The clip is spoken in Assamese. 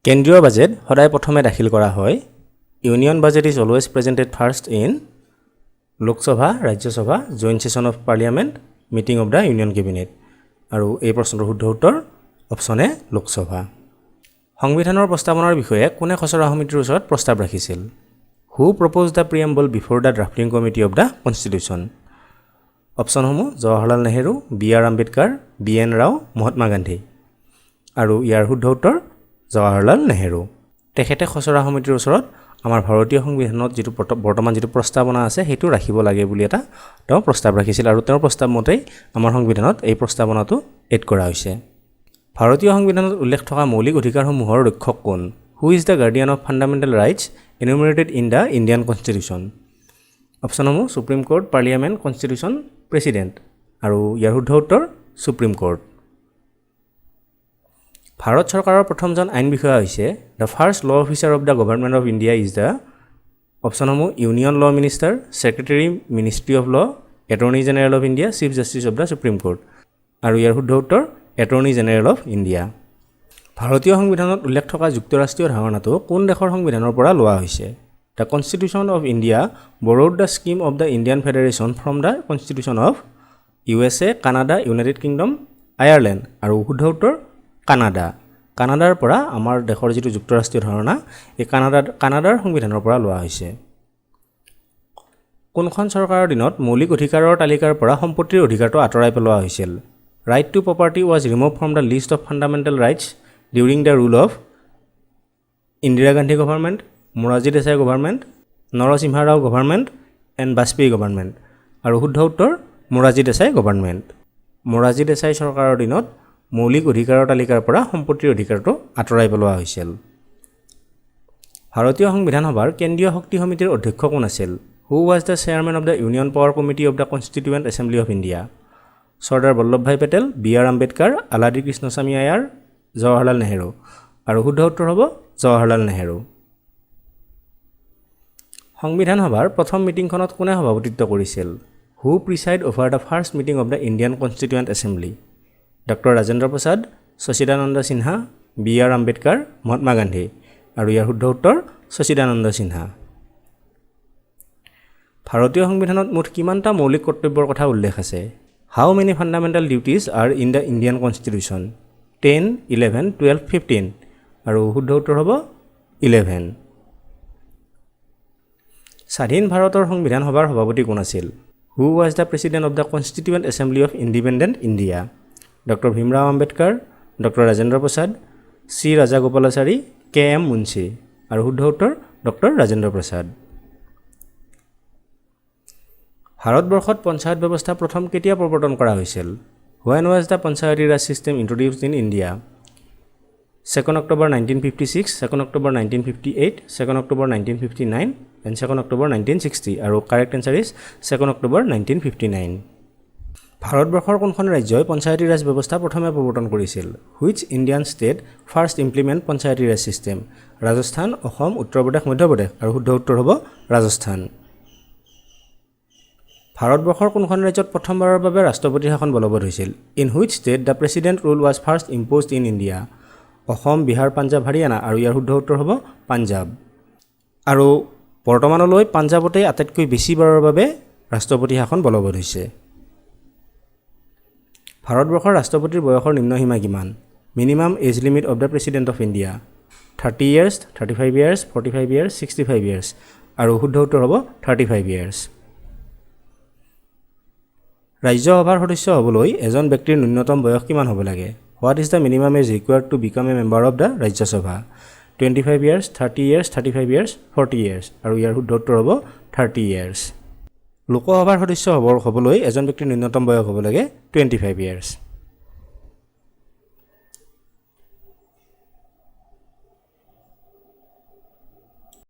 কেন্দ্ৰীয় বাজেট সদায় প্ৰথমে দাখিল কৰা হয় union budget is always presented first in Lok Sabha Rajya Sabha joint session of Parliament meeting of the union cabinet আৰু এই প্ৰশ্নৰ শুদ্ধ উত্তৰ অপচন এ লোকসভা সংবিধানৰ প্ৰস্তাৱনাৰ বিষয়ে কোনে খচৰা সমিতিৰ ওচৰত প্ৰস্তাৱ ৰাখিছিল who proposed the preamble before the drafting committee of the constitution অপচনসমূহ জৱাহৰলাল নেহেৰু বি.আৰ. আম্বেদকাৰ বি.এন. ৰাও মহাত্মা গান্ধী আৰু ইয়াৰ শুদ্ধ উত্তৰ জৱাহৰলাল নেহেৰু তেখেতে খচৰা সমিতিৰ ওচৰত আমাৰ ভাৰতীয় সংবিধানত যিটো বৰ্তমান যিটো প্ৰস্তাৱনা আছে সেইটো ৰাখিব লাগে বুলি এটা তেওঁ প্ৰস্তাৱ ৰাখিছিল আৰু তেওঁৰ প্ৰস্তাৱ মতেই আমাৰ সংবিধানত এই প্ৰস্তাৱনাটো এড কৰা হৈছে ভাৰতীয় সংবিধানত উল্লেখ থকা মৌলিক অধিকাৰসমূহৰ ৰক্ষক কোন who is the guardian of fundamental rights enumerated in the Indian constitution অপচনসমূহ supreme court parliament constitution president আৰু ইয়াৰ শুদ্ধ উত্তৰ সুপ্ৰিম কোৰ্ট ভাৰত চৰকাৰৰ প্ৰথমজন আইন বিষয়া হৈছে the first law officer of the government of India is the অপচনসমূহ union law minister secretary ministry of law attorney general of India chief justice of the supreme court আৰু ইয়াৰ শুদ্ধ উত্তৰ এটৰ্নী জেনেৰেল অফ ইণ্ডিয়া ভাৰতীয় সংবিধানত উল্লেখ থকা যুক্তৰাষ্ট্ৰীয় ধাৰণাটো কোন দেশৰ সংবিধানৰ পৰা লোৱা হৈছে the constitution of India borrowed the scheme of the Indian federation from the constitution of USA Canada United Kingdom Ireland আৰু শুদ্ধ উত্তৰ কানাডাৰ পৰা আমাৰ দেশৰ যিটো যুক্তৰাষ্ট্ৰীয় ধাৰণা এই কানাডাৰ সংবিধানৰ পৰা লোৱা হৈছে কোনখন চৰকাৰৰ দিনত মৌলিক অধিকাৰৰ তালিকাৰ পৰা সম্পত্তিৰ অধিকাৰটো আঁতৰাই পেলোৱা হৈছিল right to property was removed from the list of fundamental rights during the rule of Indira Gandhi government Morarji Desai government Narasimha Rao government and Vajpayee government আৰু শুদ্ধ উত্তৰ মোৰাৰজী দেশাই গভৰ্ণমেণ্ট মোৰাৰজী দেশাই চৰকাৰৰ দিনত মৌলিক অধিকাৰৰ তালিকাৰ পৰা সম্পত্তিৰ অধিকাৰটো আঁতৰাই পেলোৱা হৈছিল ভাৰতীয় সংবিধান সভাৰ কেন্দ্ৰীয় শক্তি সমিতিৰ অধ্যক্ষ কোন আছিল who was the chairman of the union power committee of the constituent assembly of India Sardar Vallabhbhai Patel B R. Ambedkar Alladi Krishnaswamy Ayyar Jawaharlal Nehru আৰু শুদ্ধ উত্তৰ হ'ব জৱাহৰলাল নেহেৰু সংবিধান সভাৰ প্ৰথম মিটিংখনত কোনে সভাপতিত্ব কৰিছিল who presided over the first meeting of the Indian constituent assembly doctor Rajendra Prasad Sachchidananda Sinha B R. Ambedkar Mahatma Gandhi আৰু ইয়াৰ শুদ্ধ উত্তৰ সচিদানন্দ সিনহা ভাৰতীয় সংবিধানত মুঠ কিমানটা মৌলিক কৰ্তব্যৰ কথা উল্লেখ আছে how many fundamental duties are in the Indian constitution 10, 11, 12, 15 আৰু শুদ্ধ উত্তৰ হ'ব 11 স্বাধীন ভাৰতৰ সংবিধান সভাৰ সভাপতি কোন আছিল who was the president of the constituent assembly of independent India doctor Bhimrao Ambedkar doctor Rajendra Prasad 𝗧𝗲𝗹𝗵𝗺 K M. Munshi আৰু শুদ্ধ উত্তৰ ডক্টৰ ৰাজেন্দ্ৰ প্ৰসাদ ভাৰতবৰ্ষত পঞ্চায়ত ব্যৱস্থা প্ৰথম কেতিয়া প্ৰৱৰ্তন কৰা হৈছিল When was the Panchayati Raj system introduced in India? 2nd October 1956, 2nd October 1958, 2nd October 1959 and 2nd October 1960 আৰু correct answer is 2nd October 1959 ভাৰতবৰ্ষৰ কোনখন ৰাজ্যই পঞ্চায়তী ৰাজ ব্যৱস্থা প্ৰথমে প্ৰৱৰ্তন কৰিছিল Which Indian state first implement Panchayati Raj system Rajasthan Assam Uttar Pradesh Madhya Pradesh আৰু শুদ্ধ উত্তৰ হ'ব ৰাজস্থান ভাৰতবৰ্ষৰ কোনখন ৰাজ্যত প্ৰথমবাৰৰ বাবে ৰাষ্ট্ৰপতিৰ শাসন বলবৎ হৈছিল In which state the president rule was first imposed in India Assam Bihar Punjab Haryana আৰু ইয়াৰ শুদ্ধ উত্তৰ হ'ব পাঞ্জাব আৰু বৰ্তমানলৈ পাঞ্জাবতে আটাইতকৈ বেছি বাৰৰ বাবে ৰাষ্ট্ৰপতি শাসন বলবৎ হৈছে ভাৰতবৰ্ষৰ ৰাষ্ট্ৰপতিৰ বয়সৰ নিম্ন সীমা কিমান minimum age limit of the president of India 30 years 35 years 45 years 65 years আৰু শুদ্ধ উত্তৰ হ'ব 35 years ৰাজ্যসভাৰ সদস্য হ'বলৈ এজন ব্যক্তিৰ ন্যূনতম বয়স কিমান হ'ব লাগে What is the minimum age required to become a member of the Rajya Sabha 25 years 30 years 35 years 40 years আৰু ইয়াৰ শুদ্ধ উত্তৰ হ'ব 30 years লোকসভাৰ সদস্য হ'বলৈ এজন ব্যক্তিৰ ন্যূনতম বয়স হ'ব লাগে 25 years